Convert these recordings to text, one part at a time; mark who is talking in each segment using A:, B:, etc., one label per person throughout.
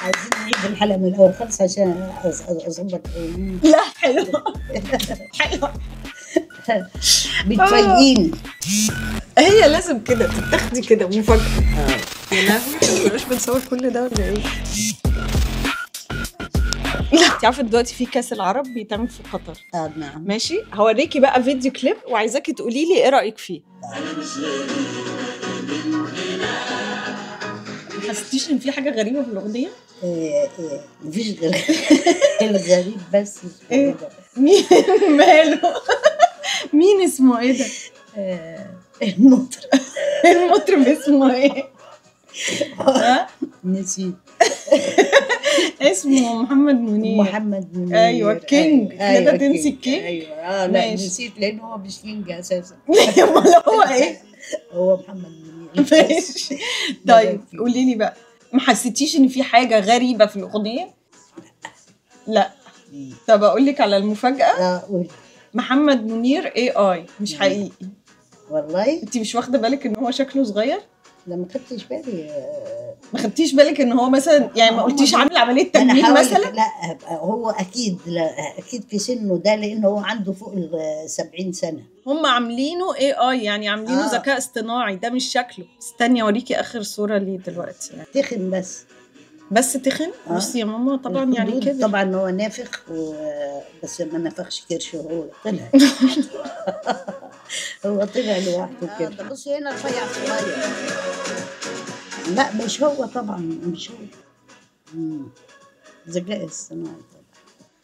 A: عايزين نعيد الحلقة من الأول خالص عشان أظبط.
B: لا حلو حلو.
A: بتفاجئيني.
B: هي لازم كده تتاخدي كده مفاجأة. يا لهوي مش بنصور كل ده ولا ايه؟ لا انت عارفه دلوقتي في كاس العرب بيتعمل في قطر.
A: نعم.
B: ماشي، هوريكي بقى فيديو كليب وعايزاكي تقولي لي ايه رايك فيه. ما حسيتيش ان في حاجه غريبه في الاغنيه؟
A: مفيش غير الغريب بس.
B: ايه مين ماله؟ مين اسمه ايه ده؟
A: المطرب.
B: المطرب اسمه ايه؟ ها؟
A: نسيت.
B: اسمه محمد منير.
A: محمد منير.
B: ايوه كينج. كده تنسي الكينج.
A: ايوه لا نسيت لان هو مش كينج اساسا.
B: امال هو ايه؟
A: هو محمد منير.
B: ماشي. طيب قولي لي بقى، ما حسيتيش ان في حاجه غريبه في الاغنيه؟ لا. طب اقول لك على المفاجاه.
A: قولي.
B: محمد منير AI مش حقيقي.
A: والله
B: انت مش واخده بالك ان هو شكله صغير؟
A: لا ما خدتش بالي.
B: ما خدتيش بالك ان هو مثلا يعني ما قلتيش عامل عمليه تجميل مثلا؟
A: لا هو اكيد، لا اكيد في سنه ده لانه هو عنده فوق ال 70 سنه.
B: هم عاملينه AI يعني عاملينه ذكاء اصطناعي. ده مش شكله. استني اوريكي اخر صوره ليه دلوقتي. يعني
A: تخن بس
B: تخن. بصي يا ماما طبعا يعني كده
A: طبعا هو نافخ بس ما نفخش كرشه، هو طلع. هو طلع لوحده كده. بصي هنا رفيع صغير. لا مش هو طبعا، مش هو. ذكاء اصطناعي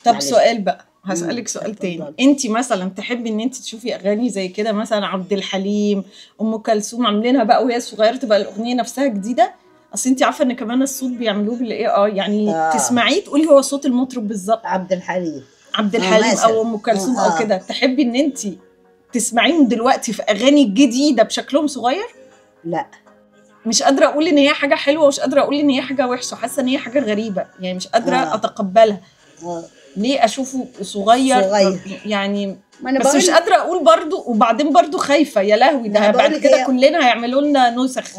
A: طبعا.
B: طب سؤال بقى، هسألك سؤال تاني. انت مثلا تحبي ان انت تشوفي اغاني زي كده مثلا عبد الحليم، ام كلثوم عاملينها بقى وهي صغيره تبقى الاغنيه نفسها جديده؟ اصل انت عارفه ان كمان الصوت بيعملوه بالاي يعني تسمعيه تقولي هو صوت المطرب بالظبط.
A: عبد الحليم
B: او ام كلثوم او كده. تحبي ان انت تسمعيهم دلوقتي في اغاني جديده بشكلهم صغير؟
A: لا
B: مش قادره اقول ان هي حاجه حلوه ومش قادره اقول ان هي حاجه وحشه. حاسه ان هي حاجه غريبه يعني مش قادره اتقبلها. ليه اشوفه صغير يعني؟ بس مش قادره اقول برضو. وبعدين برضو خايفه يا لهوي ده بعد كده كلنا هيعملوا لنا نسخ.